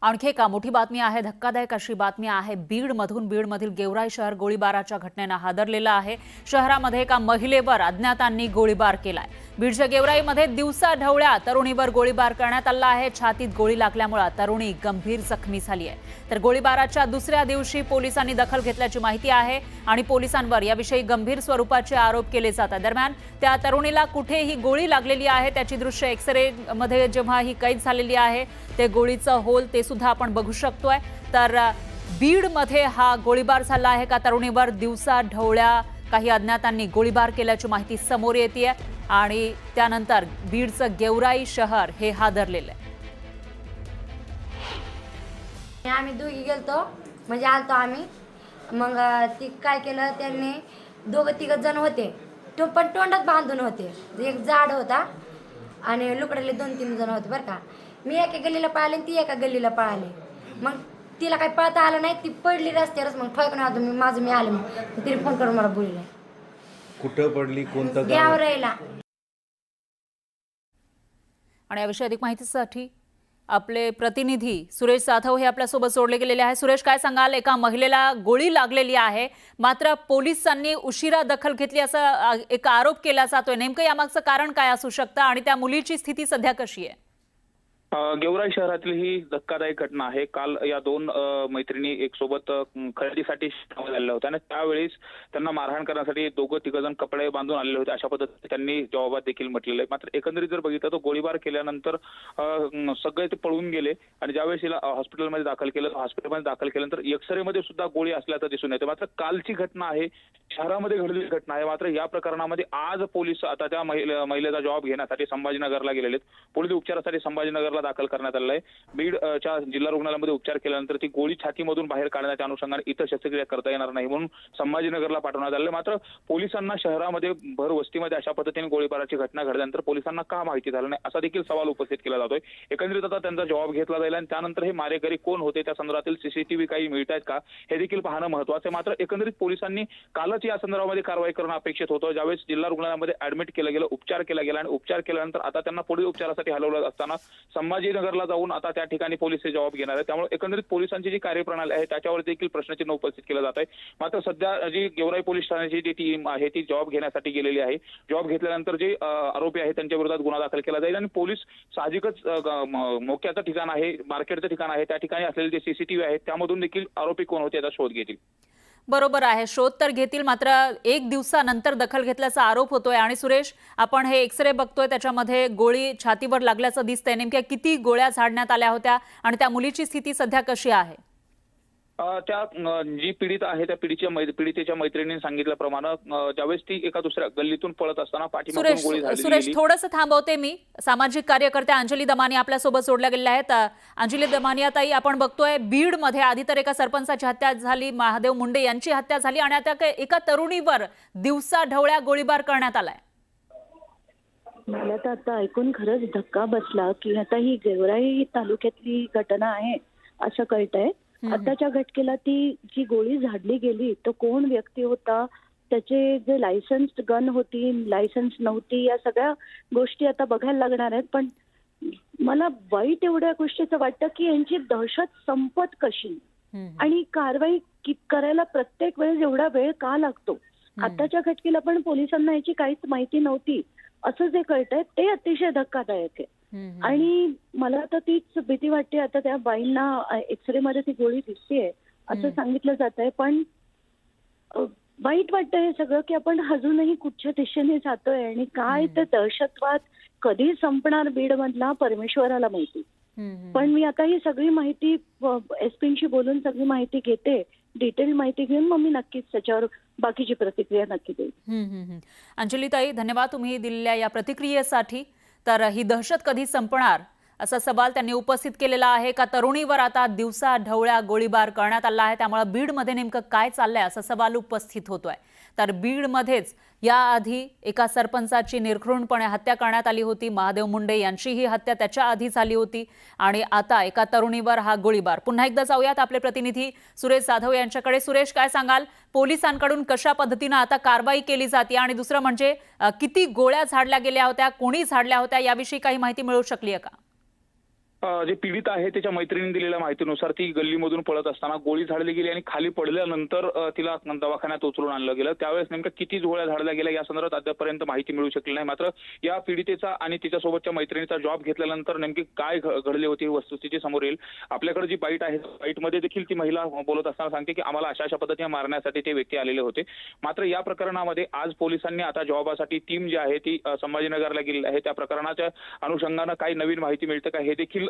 आणखी एक मोठी बातमी आहे, धक्कादायक अशी बातमी आहे। बीडमधील गेवराई शहर गोळीबाराच्या घटनेने हादरलेलं आहे। शहरामध्ये एका महिलेवर अज्ञातांनी गोळीबार केलाय। बीडच्या गेवराईमध्ये दिवसा ढवळ्या तरुणीवर गोळीबार करण्यात आला आहे। छातीत गोळी लागल्यामुळे तरुणी गंभीर जखमी झाली आहे। तर गोळीबाराच्या दुसऱ्या दिवशी पोलिसांनी दखल घेतल्याची माहिती आहे आणि पोलिसांवर याविषयी गंभीर स्वरूपाचे आरोप केले जातात। दरम्यान त्या तरुणीला कुठेही गोळी लागलेली आहे, त्याची दृश्य एक्सरे मध्ये जेव्हा ही कैद झालेली आहे ते गोळीचं होल ते सुद्धा आपण बघू शकतोय। तर बीडमध्ये हा गोळीबार झाला आहे का तरुणीवर दिवसा ढवळ्या काही अज्ञातांनी गोळीबार केल्याची माहिती समोर येते आणि त्यानंतर बीडचं गेवराई शहर हे हादरलेलं आहे। आम्ही दोघी गेलतो म्हणजे आलतो आम्ही, मग ती काय केलं त्यांनी दोघं तिघ जण होते, तो पण तोंडात बांधून होते। एक जाड होता आणि लुकडेले 2-3 जण होते बरं का। मी एका गल्लीला पळाले ती एका गल्लीला पळाले। मग तिला काही पळता आलं नाही, ती पडली रस्त्यावरच। मग ठोकून आलो मी आले। मग तिने फोन करून मला बोलले। कुठं पडली, कोणतं गाव? गेवराईला। आणि याविषयी अधिक माहितीसाठी आपले प्रतिनिधी सुरेश जाधव हे आपल्यासोबत जोडले गेलेले आहे। सुरेश, काय सांगाल? एका महिलेला गोळी लागलेली आहे, मात्र पोलिसांनी उशिरा दखल घेतली असा एक आरोप केला जातोय। नेमकं यामागचं कारण काय असू शकतं आणि त्या मुलीची स्थिती सध्या कशी आहे? गेवराई शहरातील ही धक्कादायक घटना आहे। काल या दोन मैत्रिणी एक सोबत खरेदीसाठी आलेल्या होत्या आणि त्यावेळेस त्यांना मारहाण करण्यासाठी दोघं तिघजण कपडे बांधून आलेले होते, अशा पद्धतीने त्यांनी जबाबात देखील म्हटलेलं आहे। मात्र एकंदरीत जर बघितलं तर गोळीबार केल्यानंतर सगळे ते पळून गेले आणि ज्यावेळेस हिला हॉस्पिटलमध्ये दाखल केल्यानंतर एक्सरेमध्ये सुद्धा गोळी असल्याचं दिसून येते। मात्र कालची घटना आहे, शहरामध्ये घडलेली घटना आहे। मात्र या प्रकरणामध्ये आज पोलीस आता त्या महिलेचा जबाब घेण्यासाठी संभाजीनगरला गेलेले आहेत। पोलीस उपचारासाठी संभाजीनगरला दाखल करण्यात आलं आहे। बीडच्या जिल्हा रुग्णालयामध्ये उपचार केल्यानंतर ती गोळी छातीमधून बाहेर काढण्याच्या अनुषंगाने इतर शस्त्रक्रिया करता येणार नाही म्हणून संभाजीनगरला पाठवण्यात आलं। मात्र पोलिसांना शहरामध्ये भर वस्तीमध्ये अशा पद्धतीने गोळीबाराची घटना घडल्यानंतर पोलिसांना का माहिती झालं नाही असा देखील सवाल उपस्थित केला जातोय। एकंदरीत आता त्यांचा जबाब घेतला जाईल आणि त्यानंतर हे मारेकरी कोण होते, त्या संदर्भातील सीसीटीव्ही काही मिळत आहेत का हे देखील पाहणं महत्त्वाचं आहे। मात्र एकंदरीत पोलिसांनी कालच या संदर्भामध्ये कारवाई करणं अपेक्षित होतं। ज्यावेळेस जिल्हा रुग्णालयामध्ये ऍडमिट केलं गेलं, उपचार केला गेला आणि उपचार केल्यानंतर आता त्यांना पुढील उपचारासाठी हलवलं असताना संभाजीनगरला जाऊन आता त्या ठिकाणी पोलीस हे जबाब घेणार आहेत। त्यामुळे एकंदरीत पोलिसांची जी कार्यप्रणाली आहे त्याच्यावर देखील प्रश्नचिन्ह उपस्थित केलं जात आहे। मात्र सध्या जी गेवराई पोलीस ठाण्याची जी टीम आहे ती जबाब घेण्यासाठी गेलेली आहे। जबाब घेतल्यानंतर जे आरोपी आहेत त्यांच्या विरोधात गुन्हा दाखल केला जाईल आणि पोलीस साहजिकच मोक्याचं ठिकाण आहे, मार्केटचं ठिकाण आहे, त्या ठिकाणी असलेले जे सीसीटीव्ही आहेत त्यामधून देखील आरोपी कोण होते याचा शोध घेतील। बरोबर आहे, शोध तर घेतील, मात्र एक दिवसानंतर दखल घेतल्याचा आरोप होतोय। आणि सुरेश, आपण हे एक्सरे बघतोय त्याच्यामध्ये गोळी छातीवर लागल्याचं दिसतंय। नेमक्या किती गोळ्या झाडण्यात आल्या होत्या आणि त्या मुलीची स्थिती सध्या कशी आहे? त्या जी पीडित आहे त्या पीडितेच्या मैत्रिणीने सांगितल्याप्रमाणे ज्यावेळेस ती एका दुसऱ्या गल्लीतून पळत असताना पाठीमागून गोळी झालेली। सुरेश, थोडंसं थांबवते मी। सामाजिक कार्यकर्त्या अंजली दमानिया आपल्यासोबत जोडल्या गेलेल्या आहेत। अंजली दमानिया ताई, आपण बघतोय बीडमध्ये आधी तर एका सरपंचाची हत्या झाली, महादेव मुंडे यांची हत्या झाली आणि आता एका तरुणीवर दिवसा ढवळ्या गोळीबार करण्यात आलाय। मला तर आता ऐकून खरंच धक्का बसला की आता ही गेवराई तालुक्यातली घटना आहे असं कळतंय। आताच्या घटनेला ती जी गोळी झाडली गेली तो कोण व्यक्ती होता, त्याचे जे लायसन्स गन होती, लायसन्स नव्हती, या सगळ्या गोष्टी आता बघायला लागणार आहेत। पण मला वाईट एवढ्या गोष्टीचं वाटतं की यांची दहशत संपत कशी आणि कारवाई करायला प्रत्येक वेळेस एवढा वेळ का लागतो। आताच्या घटनेला पण पोलिसांना याची काहीच माहिती नव्हती असं जे कळतंय ते अतिशय धक्कादायक आहे। आणि मला तर तीच भीती वाटते, आता त्या बाईंना एक्सरे मध्ये ती गोळी दिसतेय असं सांगितलं जात आहे। पण वाईट वाटतं हे सगळं की आपण अजूनही कुठच्या दिशेने जातोय आणि काय तर दहशतवाद कधी संपणार बीड मधला परमेश्वराला माहिती। पण मी आता ही सगळी माहिती एसपींशी बोलून सगळी माहिती घेते, डिटेल माहिती घेऊन मग मी नक्कीच त्याच्यावर बाकीची प्रतिक्रिया नक्की देईल। अंजली ताई, धन्यवाद तुम्ही दिलेल्या या प्रतिक्रियेसाठी। तर ही दहशत कधी संपणार असा सवाल त्यांनी उपस्थित केलेला आहे का तरुणीवर आता दिवसा ढवळ्या गोळीबार करण्यात आला आहे, त्यामुळे बीडमध्ये नेमकं काय चाललंय असा सवाल उपस्थित होतोय। तर बीडमध्येच याआधी एका सरपंचाची निर्घृणपणे हत्या करण्यात आली होती, महादेव मुंडे यांची ही हत्या त्याच्या आधी झाली होती आणि आता एका तरुणीवर हा गोळीबार। पुन्हा एकदा जाऊयात आपले प्रतिनिधी सुरेश जाधव यांच्याकडे। सुरेश, काय सांगाल, पोलिसांकडून कशा पद्धतीने आता कारवाई केली जाते आणि दुसरं म्हणजे किती गोळ्या झाडल्या गेल्या होत्या, कोणी झाडल्या होत्या याविषयी काही माहिती मिळू शकली आहे का? जे पीडित आहे त्याच्या मैत्रिणीने दिलेल्या माहितीनुसार ती गल्लीमधून पळत असताना गोळी झाडली गेली आणि खाली पडल्यानंतर तिला दवाखान्यात उचलून आणलं गेलं। त्यावेळेस नेमक्या किती गोळ्या झाडल्या गेल्या या संदर्भात अद्यापर्यंत माहिती मिळू शकली नाही। मात्र या पीडितेचा आणि तिच्यासोबतच्या मैत्रिणीचा जॉब घेतल्यानंतर नेमकी काय घडली होती ही वस्तुस्थिती समोर येईल। आपल्याकडे जी बाईट आहे बाईटमध्ये देखील ती महिला बोलत असताना सांगते की आम्हाला अशा पद्धतीने मारण्यासाठी ते व्यक्ती आलेले होते। मात्र या प्रकरणामध्ये आज पोलिसांनी आता जॉबासाठी टीम जी आहे ती संभाजीनगरला गेलेली आहे। त्या प्रकरणाच्या अनुषंगानं काही नवीन माहिती मिळते का हे देखील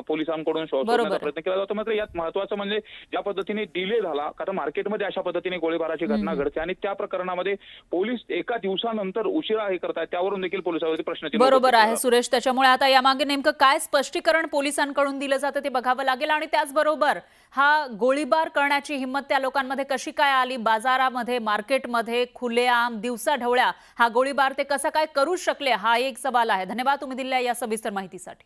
पोलिसांकडून शोधण्याचा प्रयत्न केला जातो। मात्र यात महत्त्वाचं म्हणजे ज्या पद्धतीने डिले झाला, कारण मार्केटमध्ये अशा पद्धतीने गोळीबाराची घटना घडते आणि त्या प्रकरणामध्ये पोलीस एका दिवसानंतर उशिरा हे करतात, त्यावरून देखील पोलिसांवरती प्रश्नचिन्ह बरोबर आहे सुरेश। त्याच्यामुळे आता यामागे नेमकं काय स्पष्टीकरण पोलिसांकडून दिलं जातं ते बघावं लागेल आणि त्याचबरोबर हा गोळीबार करण्याची हिंमत त्या लोकांमध्ये कशी काय आली, बाजारामध्ये मार्केटमध्ये खुलेआम दिवसा ढवळ्या हा गोळीबार ते कसा काय करू शकले हा एक सवाल आहे। धन्यवाद तुम्ही दिलेल्या या सविस्तर माहितीसाठी।